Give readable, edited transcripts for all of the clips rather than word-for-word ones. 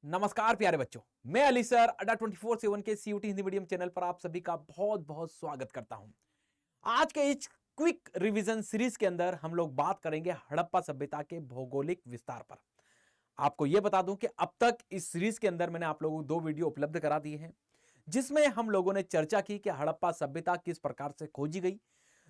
नमस्कार प्यारे बच्चों, मैं अली सर अड्डा 24/7 के सीयूटी हिंदी मीडियम चैनल पर आप सभी का बहुत बहुत स्वागत करता हूं। आज के इस क्विक रिवीजन सीरीज के अंदर हम लोग बात करेंगे हड़प्पा सभ्यता के भौगोलिक विस्तार पर। आपको यह बता दूं कि अब तक इस सीरीज के अंदर मैंने आप लोगों को 2 वीडियो उपलब्ध करा दिए हैं, जिसमें हम लोगों ने चर्चा की कि हड़प्पा सभ्यता किस प्रकार से खोजी गई।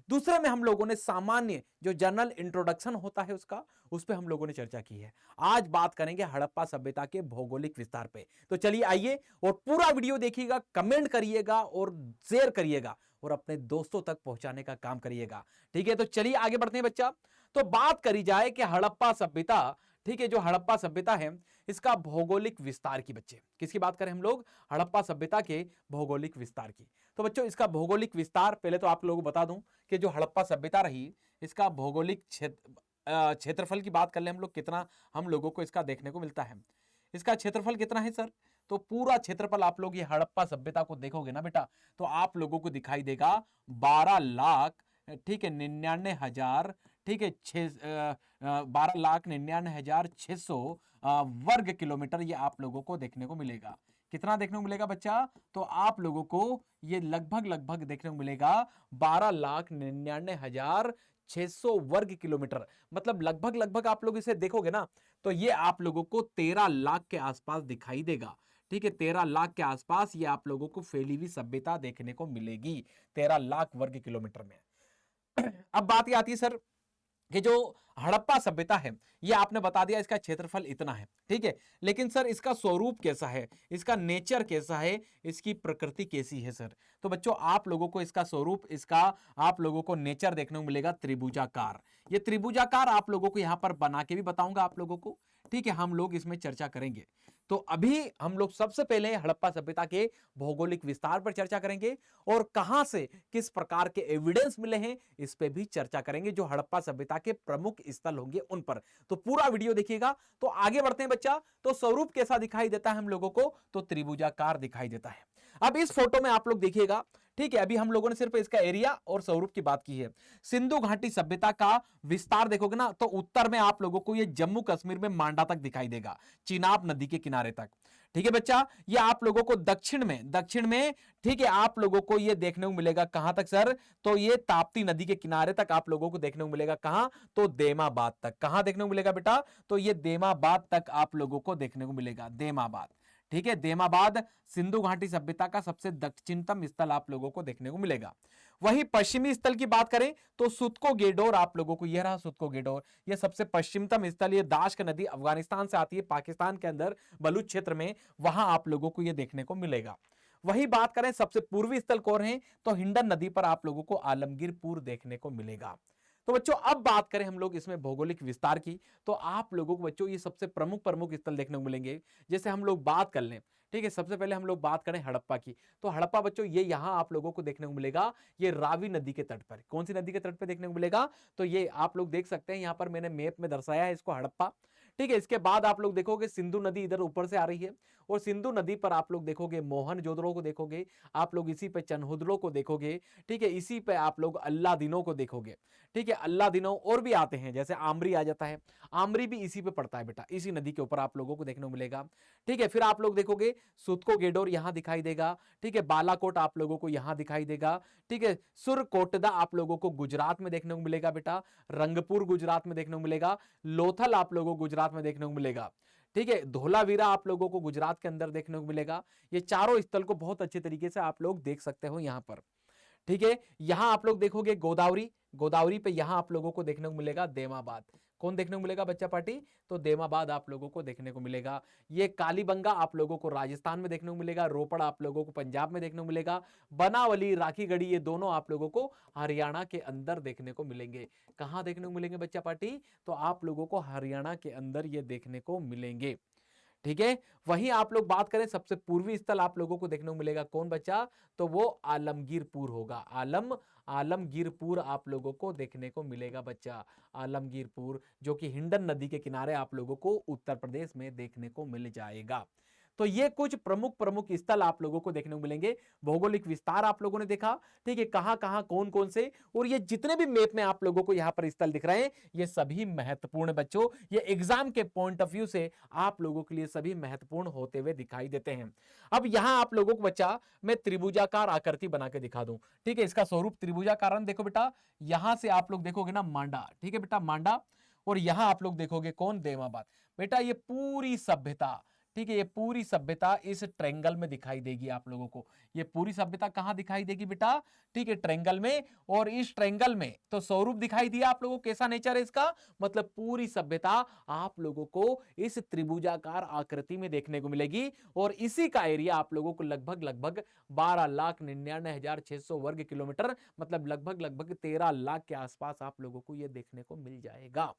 दूसरे में हम लोगों ने सामान्य जो जनरल इंट्रोडक्शन होता है उसका, उस पर हम लोगों ने चर्चा की है। आज बात करेंगे हड़प्पा सभ्यता के भौगोलिक विस्तार पे। तो चलिए आइए और पूरा वीडियो देखिएगा, कमेंट करिएगा और शेयर करिएगा और अपने दोस्तों तक पहुंचाने का काम करिएगा। ठीक है, तो चलिए आगे बढ़ते हैं बच्चा। तो बात करी जाए कि हड़प्पा सभ्यता, ठीक है, जो हड़प्पा सभ्यता है इसका भौगोलिक विस्तार की, बच्चे किसकी बात करें हम लोग? हड़प्पा सभ्यता के भौगोलिक विस्तार की। तो बच्चों इसका भौगोलिक विस्तार पहले तो आप लोगों को बता दूं कि जो हड़प्पा सभ्यता रही इसका भौगोलिक क्षेत्रफल की बात कर ले हम लोग, कितना हम लोगों को इसका देखने को मिलता है। इसका क्षेत्रफल कितना है सर? तो पूरा क्षेत्रफल आप लोग ये हड़प्पा सभ्यता को देखोगे ना बेटा, तो आप लोगों को दिखाई देगा 12,00,000, ठीक है, 99,000, ठीक है, 12,99,600 वर्ग किलोमीटर ये आप लोगों को देखने को मिलेगा। कितना देखने को मिलेगा बच्चा? तो आप लोगों को ये लगभग लगभग देखने को मिलेगा 12,99,600 वर्ग किलोमीटर। मतलब लगभग लगभग आप लोग इसे देखोगे ना तो ये आप लोगों को 13 लाख के आसपास दिखाई देगा। ठीक है, 13 लाख के आसपास ये आप लोगों को फैली हुई सभ्यता देखने को मिलेगी 13 लाख वर्ग किलोमीटर में। अब बात ये आती है सर कि जो हड़प्पा सभ्यता है ये आपने बता दिया इसका क्षेत्रफल इतना है, ठीक है, लेकिन सर इसका स्वरूप कैसा है, इसका नेचर कैसा है, इसकी प्रकृति कैसी है सर? तो बच्चों आप लोगों को इसका स्वरूप, इसका आप लोगों को नेचर देखने को मिलेगा त्रिभुजाकार। ये त्रिभुजाकार आप लोगों को यहां पर बना के भी बताऊंगा आप लोगों को, ठीक है, हम लोग इसमें चर्चा करेंगे। तो अभी हम लोग सबसे पहले हड़प्पा सभ्यता के भौगोलिक विस्तार पर चर्चा करेंगे और कहां से किस प्रकार के एविडेंस मिले हैं इस पे भी चर्चा करेंगे, जो हड़प्पा सभ्यता के प्रमुख स्थल होंगे उन पर। तो पूरा वीडियो देखिएगा। तो आगे बढ़ते हैं बच्चा। तो स्वरूप कैसा दिखाई देता है हम लोगों को? तो त्रिभुजाकार दिखाई देता है। अब इस फोटो में आप लोग देखिएगा, ठीक है, अभी हम लोगों ने सिर्फ इसका एरिया और स्वरूप की बात की है। सिंधु घाटी सभ्यता का विस्तार देखोगे ना तो उत्तर में आप लोगों को ये जम्मू कश्मीर में मांडा तक दिखाई देगा, चिनाब नदी के किनारे तक। ठीक है बच्चा, ये आप लोगों को दक्षिण में, ठीक है, आप लोगों को ये देखने को मिलेगा कहां तक सर? तो ये ताप्ती नदी के किनारे तक आप लोगों को देखने को मिलेगा। कहां? तो देमाबाद तक। कहां देखने को मिलेगा बेटा? तो ये देमाबाद तक आप लोगों को देखने को मिलेगा, देमाबाद। ठीक है, देमाबाद सिंधु घाटी सभ्यता का सबसे दक्षिणतम स्थल आप लोगों को देखने को मिलेगा। वहीं पश्चिमी स्थल की बात करें तो सुतको गेडोर आप लोगों को, यह रहा सुतको गेडोर, यह सबसे पश्चिमतम स्थल। यह दाश्क नदी अफगानिस्तान से आती है पाकिस्तान के अंदर बलूच क्षेत्र में, वहां आप लोगों को यह देखने को मिलेगा। वही बात करें सबसे पूर्वी स्थल कौन है तो हिंडन नदी पर आप लोगों को आलमगीरपुर देखने को मिलेगा। तो बच्चों अब बात करें हम लोग इसमें भौगोलिक विस्तार की, तो आप लोगों को बच्चों ये सबसे प्रमुख प्रमुख स्थल देखने को मिलेंगे। जैसे हम लोग बात कर लें, ठीक है, सबसे पहले हम लोग बात करें हड़प्पा की, तो हड़प्पा बच्चों ये यहां आप लोगों को देखने को मिलेगा, ये रावी नदी के तट पर। कौन सी नदी के तट पर देखने को मिलेगा? तो ये आप लोग देख सकते हैं, यहां पर मैंने मैप में दर्शाया है इसको, हड़प्पा। ठीक है, इसके बाद आप लोग देखोगे सिंधु नदी इधर ऊपर से आ रही है और सिंधु नदी पर आप लोग देखोगे मोहनजोदड़ो को देखोगे, आप लोग इसी पे चनहुदड़ो को देखोगे, ठीक है, इसी पे आप लोग अल्लादीनो को देखोगे। ठीक है, अल्लादीनो और भी आते हैं, जैसे आमरी आ जाता है, आमरी भी इसी पे पड़ता है बेटा, इसी नदी के ऊपर आप लोगों को देखने को मिलेगा। ठीक है, फिर आप लोग देखोगे सुतको गेडोर यहां दिखाई देगा, ठीक है, बालाकोट आप लोगों को यहां दिखाई देगा, ठीक है, सुरकोटदा आप लोगों को गुजरात में देखने को मिलेगा बेटा, रंगपुर गुजरात में देखने को मिलेगा, लोथल आप लोगों को गुजरात में देखने को मिलेगा, ठीक है, धोलावीरा आप लोगों को गुजरात के अंदर देखने को मिलेगा। ये चारों स्थल को बहुत अच्छे तरीके से आप लोग देख सकते हो यहां पर। ठीक है, यहां आप लोग देखोगे गोदावरी, गोदावरी पे यहां आप लोगों को देखने को मिलेगा देमाबाद। कौन देखने को मिलेगा बच्चा पार्टी? तो देमाबाद आप लोगों को देखने को मिलेगा। ये कालीबंगा आप लोगों को राजस्थान में देखने को मिलेगा, रोपड़ आप लोगों को पंजाब में देखने को मिलेगा, बनावली, राखीगढ़ी ये दोनों आप लोगों को हरियाणा के अंदर देखने को मिलेंगे। कहां देखने को मिलेंगे बच्चा पार्टी? तो आप लोगों को हरियाणा के अंदर ये देखने को मिलेंगे। ठीक है, वहीं आप लोग बात करें सबसे पूर्वी स्थल आप लोगों को देखने को मिलेगा, कौन बच्चा? तो वो आलमगीरपुर होगा। आलमगीरपुर आप लोगों को देखने को मिलेगा बच्चा, आलमगीरपुर, जो कि हिंडन नदी के किनारे आप लोगों को उत्तर प्रदेश में देखने को मिल जाएगा। तो ये कुछ प्रमुख प्रमुख स्थल आप लोगों को देखने को मिलेंगे। भौगोलिक विस्तार आप लोगों ने देखा, ठीक है, कहां कहां कौन कौन से, और ये जितने भी मैप में आप लोगों को यहां पर स्थल दिख रहे हैं ये सभी महत्वपूर्ण बच्चों, ये एग्जाम के पॉइंट ऑफ व्यू से आप लोगों के लिए सभी महत्वपूर्ण होते हुए दिखाई देते हैं। अब यहां आप लोगों को बच्चा मैं त्रिभुजाकार आकृति बना के दिखा दूं, ठीक है, इसका स्वरूप त्रिभुजाकार, देखो बेटा यहां से आप लोग देखोगे ना मांडा, ठीक है बेटा मांडा, और यहां आप लोग देखोगे कौन, देमाबाद। बेटा ये पूरी सभ्यता, ठीक है, ये पूरी सभ्यता इस ट्रायंगल में दिखाई देगी आप लोगों को। ये पूरी सभ्यता कहां दिखाई देगी बेटा, ठीक है, ट्रायंगल में। और इस ट्रायंगल में तो स्वरूप दिखाई दिया आप लोगों को, कैसा नेचर है इसका, मतलब पूरी सभ्यता आप लोगों को इस त्रिभुजाकार आकृति में देखने को मिलेगी। और इसी का एरिया आप लोगों को लगभग लगभग 12,99,600 वर्ग किलोमीटर, मतलब लगभग लगभग 13 लाख के आसपास आप लोगों को यह देखने को मिल जाएगा।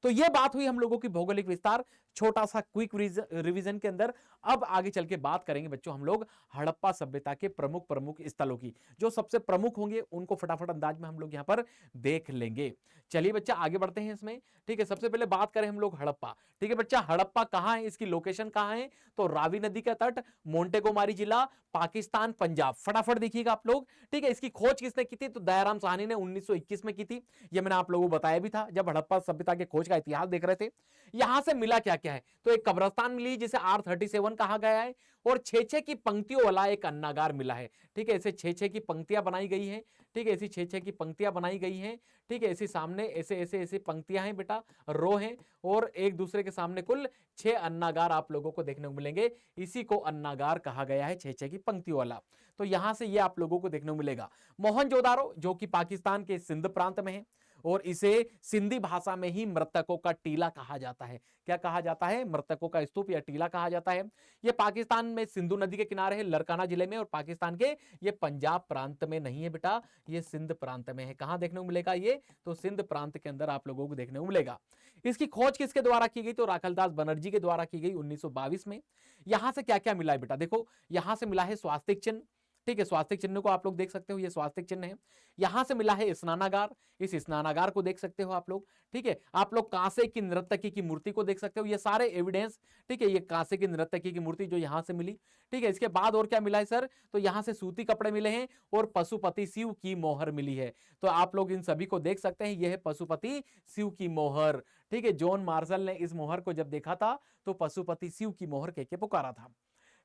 तो यह बात हुई हम लोगों की भौगोलिक विस्तार, छोटा सा क्विक रिवीजन के अंदर। अब आगे चल के बात करेंगे बच्चों हम लोग हड़प्पा सभ्यता के प्रमुख प्रमुख स्थलों की, जो सबसे प्रमुख होंगे उनको फटाफट अंदाज में हम लोग यहां पर देख लेंगे। चलिए बच्चा आगे बढ़ते हैं इसमें, ठीक है। सबसे पहले बात करें हम लोग हड़प्पा, ठीक है बच्चा, हड़प्पा कहां है, इसकी लोकेशन कहां है, तो रावी नदी का तट, मोंटेगोमारी जिला, पाकिस्तान, पंजाब। फटाफट देखिएगा आप लोग, ठीक है। इसकी खोज किसने की थी, तो दयाराम साहनी ने 1921 में की थी। यह मैंने आप लोगों को बताया भी था जब हड़प्पा सभ्यता के खोज का इतिहास देख रहे थे। यहां से मिला क्या क्या है, तो एक कब्रिस्तान मिली जिसे R37 कहा गया है, और 6-6 की पंक्तियों वाला एक अन्नागार मिला है, ठीक है। ऐसे 6-6 की पंक्तियां बनाई गई हैं, ठीक है, ऐसी 6-6 की पंक्तियां बनाई गई हैं, ठीक है। ऐसे सामने ऐसे ऐसे ऐसे पंक्तियां हैं बेटा, रो हैं, और एक दूसरे के सामने कुल 6 अन्नागार आप लोगों को देखने को मिलेंगे। इसी को अन्नागार कहा गया है, 6-6 की पंक्तियों वाला। तो यहां से ये आप लोगों को देखने को मिलेगा। मोहनजोदारो जो कि पाकिस्तान के सिंध प्रांत में है, और इसे सिंधी भाषा में ही मृतकों का टीला कहा जाता है। क्या कहा जाता है, मृतकों का स्तूप या टीला कहा जाता है। यह पाकिस्तान में सिंधु नदी के किनारे है, लरकाना जिले में, और पाकिस्तान के ये पंजाब प्रांत में नहीं है बेटा, ये सिंध प्रांत में है। कहां देखने को मिलेगा ये, तो सिंध प्रांत के अंदर आप लोगों को देखने को मिलेगा। इसकी खोज किसके द्वारा की गई, तो राखलदास बनर्जी के द्वारा की गई 1922 में। यहां से क्या क्या मिला है बेटा, देखो यहां से मिला है स्वास्तिक चिन्ह, ठीक है, स्वास्तिक चिन्ह को आप लोग देख सकते हो, ये स्वास्तिक चिन्ह है। यहां से मिला है स्नानागार, इस स्नानागार को देख सकते हो आप लोग, ठीक है। आप लोग कांसे की नर्तकी की मूर्ति को देख सकते हो, ये सारे एविडेंस, ठीक है। ये कांसे की नर्तकी की मूर्ति जो यहां से मिली, ठीक है। इसके बाद और क्या मिला है सर, तो यहां से सूती कपड़े मिले हैं, और पशुपति शिव की मोहर मिली है। तो आप लोग इन सभी को देख सकते हैं, यह है पशुपति शिव की मोहर, ठीक है। जॉन मार्शल ने इस मोहर को जब देखा था तो पशुपति शिव की मोहर कह के पुकारा था।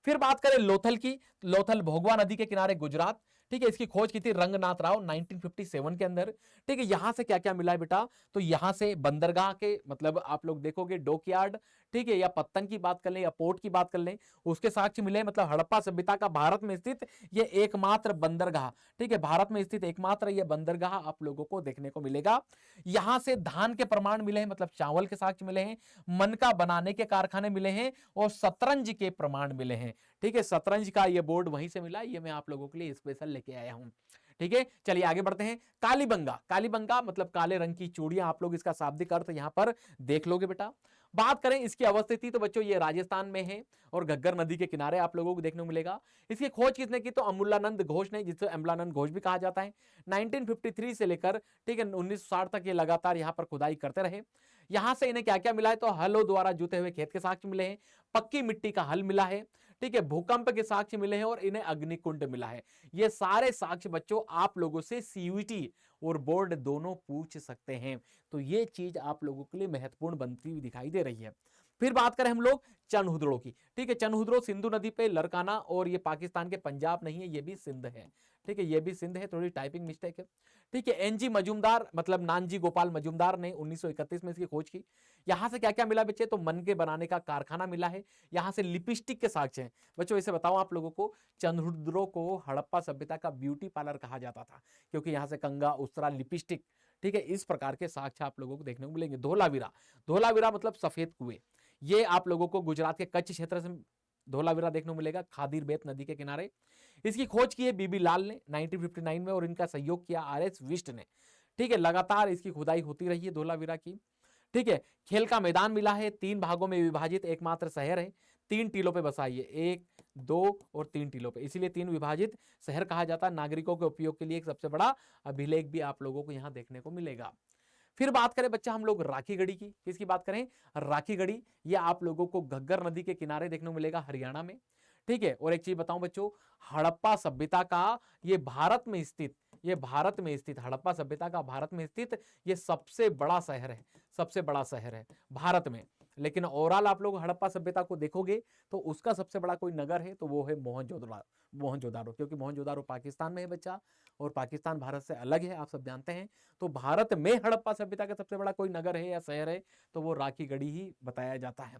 फिर बात करें लोथल की, लोथल भोगवा नदी के किनारे गुजरात, ठीक है। इसकी खोज की थी रंगनाथ राव 1957 के अंदर, ठीक है। यहां से क्या क्या मिला है बेटा, तो यहां से बंदरगाह के, मतलब आप लोग देखोगे डॉकयार्ड, ठीक है, या पत्तन की बात कर लें या पोर्ट की बात कर लें, उसके साक्ष्य मिले। मतलब हड़प्पा सभ्यता का भारत में स्थित ये एकमात्र बंदरगाह, ठीक है, भारत में स्थित एकमात्र ये बंदरगाह आप लोगों को देखने को मिलेगा। यहां से धान के प्रमाण मिले हैं, मतलब चावल के साक्ष्य मिले हैं, मनका बनाने के कारखाने मिले हैं, और शतरंज के प्रमाण मिले हैं, ठीक है। शतरंज का ये बोर्ड वहीं से मिला, ये मैं आप लोगों के लिए स्पेशल लेके आया हूं, ठीक है। चलिए आगे बढ़ते हैं। कालीबंगा, कालीबंगा मतलब काले रंग की चूड़ियां, आप लोग इसका शाब्दिक अर्थ यहां पर देख लोगे बेटा। बात करें इसकी अवस्थिति, तो बच्चों ये राजस्थान में है, और घग्गर नदी के किनारे आप लोगों को देखने को मिलेगा। इसकी खोज किसने की, तो अमूलानंद घोष ने, जिसे अमलानंद घोष भी कहा जाता है। 1953 से लेकर, ठीक है, 1960 तक ये लगातार यहां पर खुदाई करते रहे। यहां से इन्हें क्या क्या मिला है, तो हलों द्वारा जुते हुए खेत के साक्ष्य मिले हैं, पक्की मिट्टी का हल मिला है, ठीक है, भूकंप के साक्ष्य मिले हैं, और इन्हें अग्निकुंड मिला है। ये सारे साक्ष्य बच्चों आप लोगों से सीयूईटी और बोर्ड दोनों पूछ सकते हैं। तो ये चीज आप लोगों के लिए महत्वपूर्ण बनती हुई दिखाई दे रही है। फिर बात करें हम लोग चनहुदड़ो की, ठीक है। चनहुदड़ो सिंधु नदी पे लरकाना, और ये पाकिस्तान के पंजाब नहीं है, ये भी सिंध है, ठीक है, ये भी सिंध है, थोड़ी टाइपिंग मिस्टेक है, ठीक है। एनजी मजूमदार मतलब नानजी गोपाल मजूमदार ने 1931 में इसकी खोज की। यहां से क्या क्या मिला बच्चे, तो मन के बनाने का कारखाना मिला है। यहां से लिपस्टिक के साक्ष्य हैं बच्चों। इसे बताओ आप लोगों को, चंद्रहुदड़ो को हड़प्पा सभ्यता का ब्यूटी पार्लर कहा जाता था, क्योंकि यहां से कंगा, उस्तरा, लिपस्टिक, ठीक है, इस प्रकार के साक्ष्य आप लोगों को देखने को मिलेंगे। धोलावीरा, धोलावीरा मतलब सफेद कुएं, ये आप लोगों को गुजरात के कच्छ क्षेत्र से धोलावीरा देखने को मिलेगा, खादीर बेत नदी के किनारे। इसकी खोज की है बीबी लाल ने 1959 में, और इनका सहयोग किया RS विष्ट ने, ठीक है। लगातार इसकी खुदाई होती रही है धोलावीरा की, ठीक है। खेल का मैदान मिला है, 3 भागों में विभाजित एकमात्र शहर है, 3 टीलों पे बसा है, 1, 2 और 3 टीलों पे, इसीलिए 3 विभाजित शहर कहा जाता है। नागरिकों के उपयोग के लिए एक सबसे बड़ा अभिलेख भी आप लोगों को यहां देखने को मिलेगा। फिर बात करें बच्चा हम लोग राखी गढ़ी की, किसकी बात करें, राखी गढ़ी। ये आप लोगों को घग्गर नदी के किनारे देखने को मिलेगा हरियाणा में, ठीक है। और एक चीज बताऊं बच्चों, हड़प्पा सभ्यता का ये भारत में स्थित, ये भारत में स्थित हड़प्पा सभ्यता का भारत में स्थित ये सबसे बड़ा शहर है, सबसे बड़ा शहर है भारत में। लेकिन ओवरऑल आप लोग हड़प्पा सभ्यता को देखोगे तो उसका सबसे बड़ा कोई नगर है तो वो है मोहनजोदड़ो, मोहनजोदारो, क्योंकि मोहनजोदारो पाकिस्तान में है बच्चा, और पाकिस्तान भारत से अलग है, आप सब जानते हैं। तो भारत में हड़प्पा सभ्यता का सबसे बड़ा कोई नगर है या शहर है तो वो राखी गढ़ी ही बताया जाता है,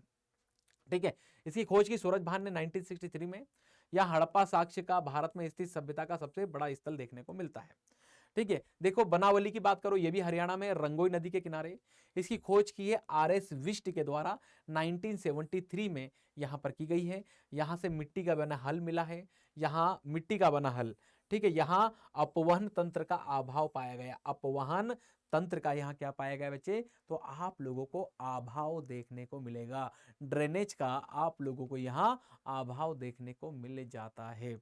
ठीक है। इसकी खोज की सूरज भान ने 1963 में। यह हड़प्पा साक्ष्य का भारत में स्थित सभ्यता का सबसे बड़ा स्थल देखने को मिलता है, ठीक है। देखो बनावली की बात करो, ये भी हरियाणा में रंगोई नदी के किनारे। इसकी खोज की है आर.एस. विष्ट के द्वारा 1973 में यहां पर की गई है। यहां से मिट्टी का बना हल मिला है, यहां मिट्टी का बना हल, ठीक है। यहां अपवहन तंत्र का अभाव पाया गया, अपवहन तंत्र का यहां क्या पाया गया बच्चे, तो आप लोगों को अभाव देखने को मिलेगा, ड्रेनेज का आप लोगों को यहां अभाव देखने को मिल जाता है।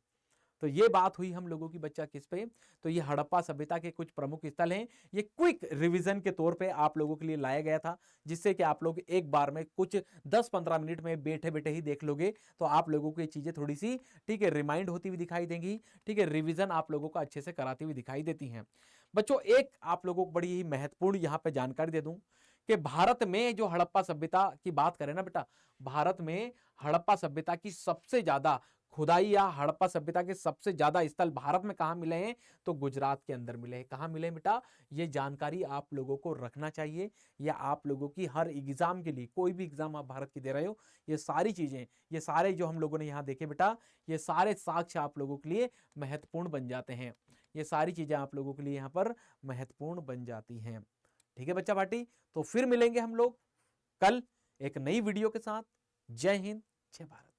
तो ये बात हुई हम लोगों की बच्चा किस पे, तो ये हड़प्पा सभ्यता के कुछ प्रमुख स्थल हैं। ये क्विक रिवीजन के तौर पे आप लोगों के लिए लाया गया था, जिससे कि आप लोग एक बार में कुछ 10-15 मिनट में बैठे बैठे ही देख लोगे तो आप लोगों को ये चीजें थोड़ी सी, ठीक है, रिमाइंड होती हुई दिखाई देंगी, ठीक है, रिवीजन आप लोगों को अच्छे से कराती हुई दिखाई देती हैं। बच्चों एक आप लोगों को बड़ी ही महत्वपूर्ण यहाँ पे जानकारी दे दूं कि भारत में जो हड़प्पा सभ्यता की बात करें ना बेटा, भारत में हड़प्पा सभ्यता की सबसे ज्यादा खुदाई या हड़प्पा सभ्यता के सबसे ज्यादा स्थल भारत में कहां मिले हैं, तो गुजरात के अंदर मिले हैं। कहां मिले हैं बेटा, ये जानकारी आप लोगों को रखना चाहिए, या आप लोगों की हर एग्जाम के लिए, कोई भी एग्जाम आप भारत की दे रहे हो, ये सारी चीजें, ये सारे जो हम लोगों ने यहां देखे बेटा, ये सारे साक्ष्य आप लोगों के लिए महत्वपूर्ण बन जाते हैं, ये सारी चीजें आप लोगों के लिए यहां पर महत्वपूर्ण बन जाती हैं, ठीक है बच्चा पार्टी। तो फिर मिलेंगे हम लोग कल एक नई वीडियो के साथ। जय हिंद, जय भारत।